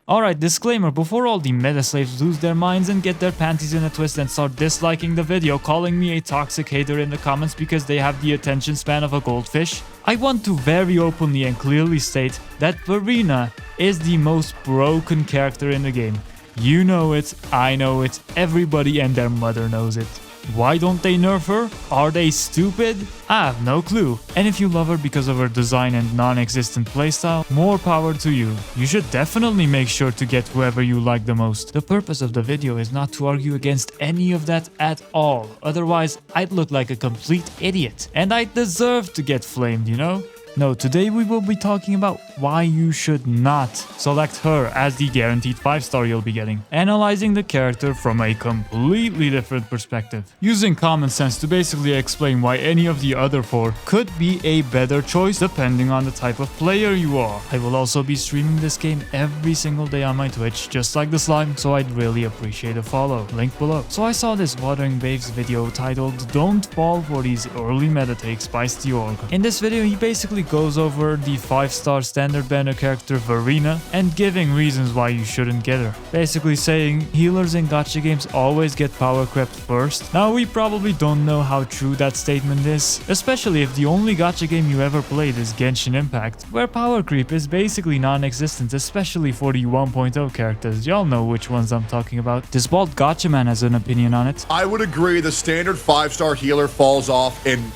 Alright, disclaimer, before all the meta slaves lose their minds and get their panties in a twist and start disliking the video, calling me a toxic hater in the comments because they have the attention span of a goldfish, I want to very openly and clearly state that Verina is the most broken character in the game. You know it, I know it, everybody and their mother knows it. Why don't they nerf her? Are they stupid? I have no clue. And if you love her because of her design and non-existent playstyle, more power to you. You should definitely make sure to get whoever you like the most. The purpose of the video is not to argue against any of that at all. Otherwise, I'd look like a complete idiot. And I deserve to get flamed, you know? No, today we will be talking about why you should not select her as the guaranteed 5-star you'll be getting. Analyzing the character from a completely different perspective. Using common sense to basically explain why any of the other 4 could be a better choice depending on the type of player you are. I will also be streaming this game every single day on my Twitch, just like the slime, so I'd really appreciate a follow. Link below. So I saw this Wuthering Waves video titled "Don't Fall for These Early Meta Takes" by Steorg. In this video, he basically goes over the 5-star standard banner character Verina and giving reasons why you shouldn't get her. Basically saying healers in gacha games always get power crept first. Now we probably don't know how true that statement is, especially if the only gacha game you ever played is Genshin Impact, where power creep is basically non-existent, especially for the 1.0 characters. Y'all know which ones I'm talking about. This bald gacha man has an opinion on it. I would agree the standard 5-star healer falls off in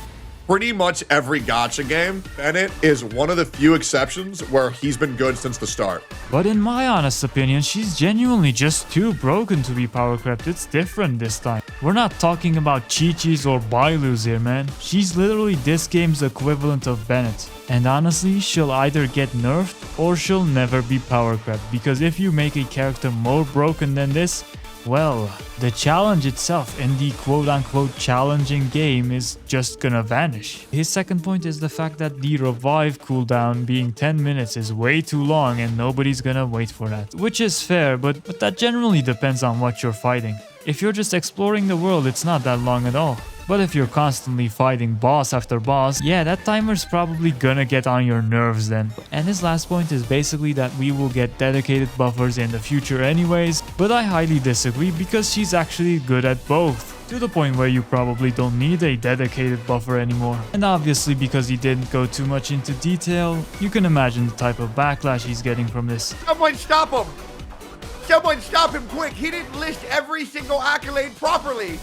pretty much every gacha game. Bennett is one of the few exceptions where he's been good since the start. But in my honest opinion, she's genuinely just too broken to be power crept. It's different this time. We're not talking about Chi-Chis or Bailus here, man. She's literally this game's equivalent of Bennett. And honestly, she'll either get nerfed or she'll never be power crept, because if you make a character more broken than this, well, the challenge itself in the quote-unquote challenging game is just gonna vanish. His second point is the fact that the revive cooldown being 10 minutes is way too long and nobody's gonna wait for that. Which is fair, but that generally depends on what you're fighting. If you're just exploring the world, it's not that long at all. But if you're constantly fighting boss after boss, yeah, that timer's probably gonna get on your nerves then. And his last point is basically that we will get dedicated buffers in the future anyways, but I highly disagree because she's actually good at both. To the point where you probably don't need a dedicated buffer anymore. And obviously because he didn't go too much into detail, you can imagine the type of backlash he's getting from this. Someone stop him! Someone stop him quick! He didn't list every single accolade properly!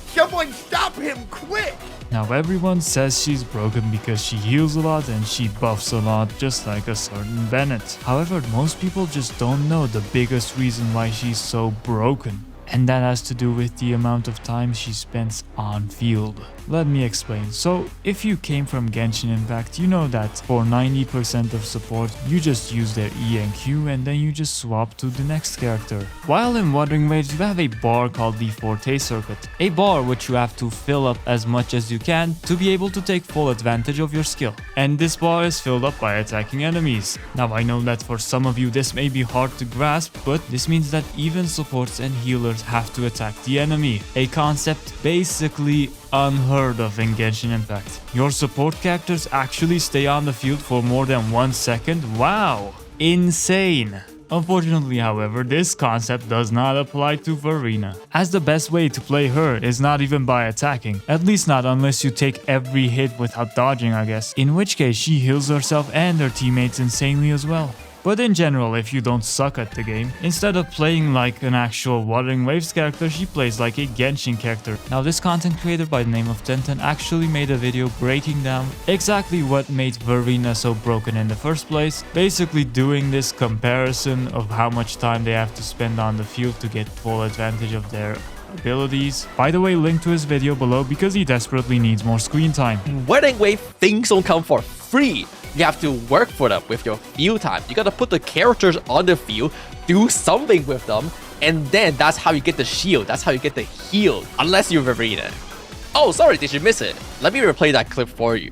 Someone stop him quick! Now everyone says she's broken because she heals a lot and she buffs a lot, just like a certain Bennett. However, most people just don't know the biggest reason why she's so broken. And that has to do with the amount of time she spends on field. Let me explain. So, if you came from Genshin Impact, you know that for 90% of support, you just use their E and Q and then you just swap to the next character. While in Wuthering Waves, you have a bar called the Forte Circuit. A bar which you have to fill up as much as you can to be able to take full advantage of your skill. And this bar is filled up by attacking enemies. Now I know that for some of you this may be hard to grasp, but this means that even supports and healers have to attack the enemy. A concept basically unheard of in Genshin Impact. Your support characters actually stay on the field for more than 1 second? Wow! Insane! Unfortunately, however, this concept does not apply to Verina, as the best way to play her is not even by attacking, at least not unless you take every hit without dodging, I guess, in which case she heals herself and her teammates insanely as well. But in general, if you don't suck at the game, instead of playing like an actual Wuthering Waves character, she plays like a Genshin character. Now this content creator by the name of Tenten actually made a video breaking down exactly what made Verina so broken in the first place, basically doing this comparison of how much time they have to spend on the field to get full advantage of their abilities. By the way, link to his video below because he desperately needs more screen time. Wuthering Wave, things don't come for free. You have to work for them with your field time. You gotta put the characters on the field, do something with them, and then that's how you get the shield. That's how you get the heal, unless you're Verina. Oh, sorry, did you miss it? Let me replay that clip for you.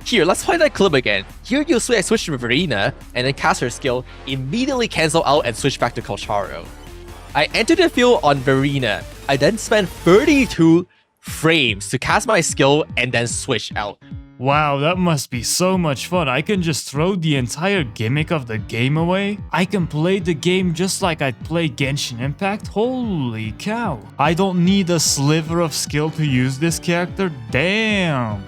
Here, let's play that clip again. Here you switch to Verina, and then cast her skill, immediately cancel out and switch back to Kocharo. I entered the field on Verina. I then spent 32 frames to cast my skill and then switch out. Wow, that must be so much fun. I can just throw the entire gimmick of the game away. I can play the game just like I'd play Genshin Impact. Holy cow. I don't need a sliver of skill to use this character. Damn.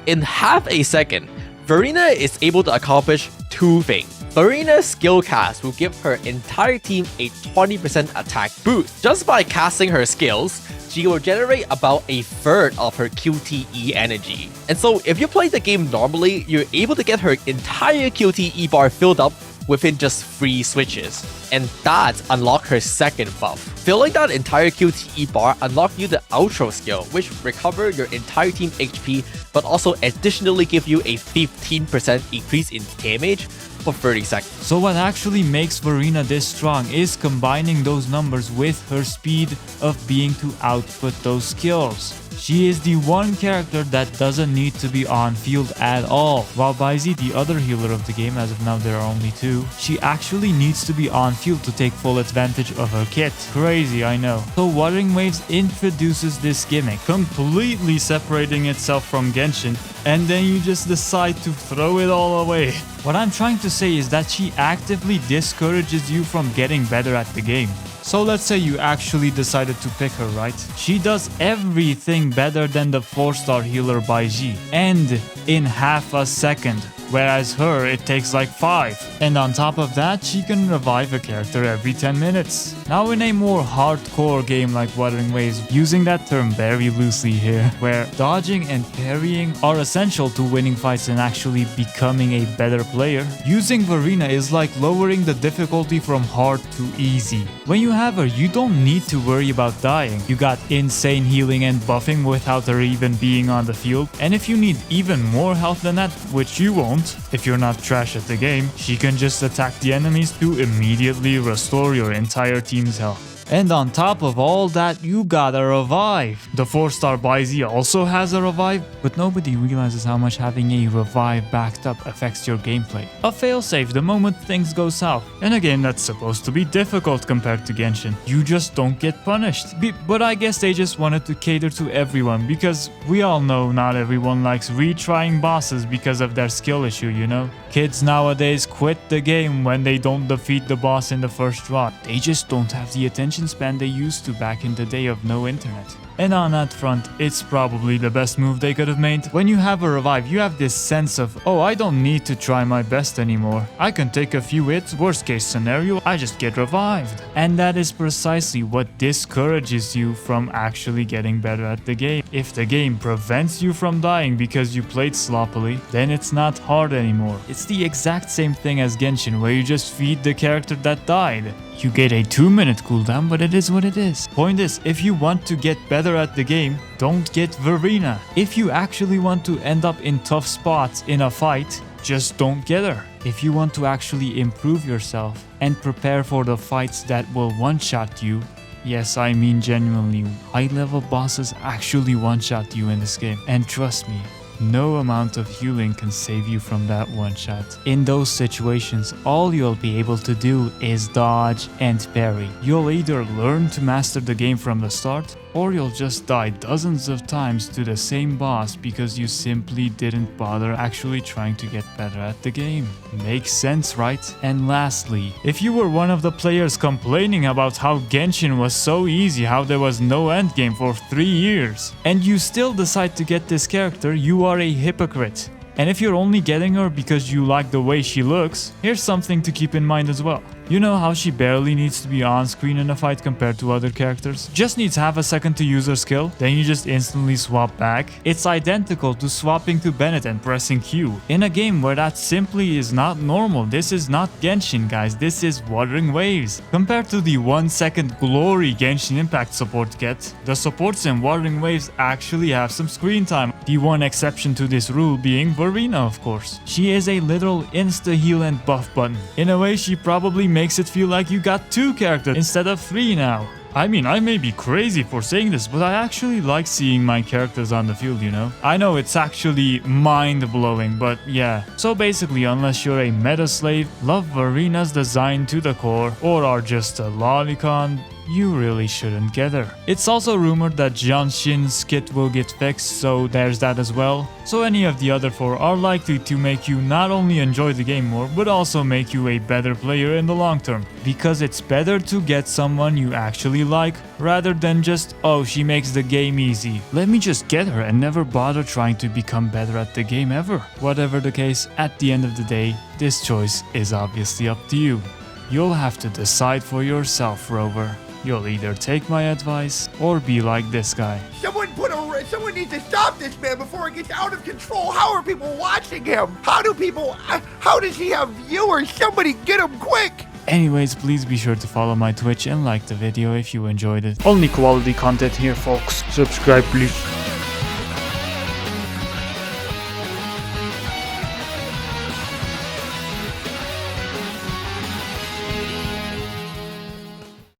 In half a second, Verina is able to accomplish two things. Verina's skill cast will give her entire team a 20% attack boost. Just by casting her skills, she will generate about a third of her QTE energy. And so if you play the game normally, you're able to get her entire QTE bar filled up within just 3 switches. And that unlocks her second buff. Filling that entire QTE bar unlocks you the outro skill, which recover your entire team HP, but also additionally give you a 15% increase in damage for 30 seconds. So what actually makes Verina this strong is combining those numbers with her speed of being to output those skills. She is the one character that doesn't need to be on field at all. While Baizi, the other healer of the game, as of now there are only 2, she actually needs to be on field to take full advantage of her kit. Crazy, I know. So Wuthering Waves introduces this gimmick, completely separating itself from Genshin, and then you just decide to throw it all away. What I'm trying to say is that she actively discourages you from getting better at the game. So let's say you actually decided to pick her, right? She does everything better than the 4-star healer Baiji, and in half a second. Whereas her, it takes like 5. And on top of that, she can revive a character every 10 minutes. Now in a more hardcore game like Wuthering Waves, using that term very loosely here, where dodging and parrying are essential to winning fights and actually becoming a better player, using Verina is like lowering the difficulty from hard to easy. When you have her, you don't need to worry about dying. You got insane healing and buffing without her even being on the field. And if you need even more health than that, which you won't, if you're not trash at the game, she can just attack the enemies to immediately restore your entire team's health. And on top of all that, you got a revive. The 4-star Baizi also has a revive, but nobody realizes how much having a revive backed up affects your gameplay. A failsafe the moment things go south. In a game that's supposed to be difficult compared to Genshin, you just don't get punished. But I guess they just wanted to cater to everyone, because we all know not everyone likes retrying bosses because of their skill issue, you know? Kids nowadays quit the game when they don't defeat the boss in the first run. They just don't have the attention span they used to back in the day of no internet. And on that front, it's probably the best move they could have made. When you have a revive, you have this sense of, oh, I don't need to try my best anymore. I can take a few hits, worst case scenario, I just get revived. And that is precisely what discourages you from actually getting better at the game. If the game prevents you from dying because you played sloppily, then it's not hard anymore. It's the exact same thing as Genshin, where you just feed the character that died. You get a 2-minute cooldown, but it is what it is. Point is, if you want to get better at the game, don't get Verina. If you actually want to end up in tough spots in a fight, just don't get her. If you want to actually improve yourself and prepare for the fights that will one-shot you, yes, I mean genuinely, high-level bosses actually one-shot you in this game. And trust me, no amount of healing can save you from that one shot. In those situations, all you'll be able to do is dodge and parry. You'll either learn to master the game from the start, or you'll just die dozens of times to the same boss because you simply didn't bother actually trying to get better at the game. Makes sense, right? And lastly, if you were one of the players complaining about how Genshin was so easy, how there was no endgame for 3 years, and you still decide to get this character, you are a hypocrite. And if you're only getting her because you like the way she looks, here's something to keep in mind as well. You know how she barely needs to be on screen in a fight compared to other characters? Just needs half a second to use her skill, then you just instantly swap back. It's identical to swapping to Bennett and pressing Q. In a game where that simply is not normal. This is not Genshin, guys, this is Wuthering Waves. Compared to the 1-second glory Genshin Impact support get, the supports in Wuthering Waves actually have some screen time. The one exception to this rule being Verina, of course. She is a literal insta-heal and buff button. In a way, she probably makes it feel like you got 2 characters instead of 3 now. I mean, I may be crazy for saying this, but I actually like seeing my characters on the field, you know? I know it's actually mind-blowing, but yeah. So basically, unless you're a meta slave, love Verina's design to the core, or are just a lolicon, you really shouldn't get her. It's also rumored that Jianshin's kit will get fixed, so there's that as well. So any of the other 4 are likely to make you not only enjoy the game more, but also make you a better player in the long term. Because it's better to get someone you actually like, rather than just, oh, she makes the game easy, let me just get her and never bother trying to become better at the game ever. Whatever the case, at the end of the day, this choice is obviously up to you. You'll have to decide for yourself, Rover. You'll either take my advice or be like this guy. Someone needs to stop this man before it gets out of control. How are people watching him? How does he have viewers? Somebody get him quick. Anyways, please be sure to follow my Twitch and like the video if you enjoyed it. Only quality content here, folks. Subscribe, please.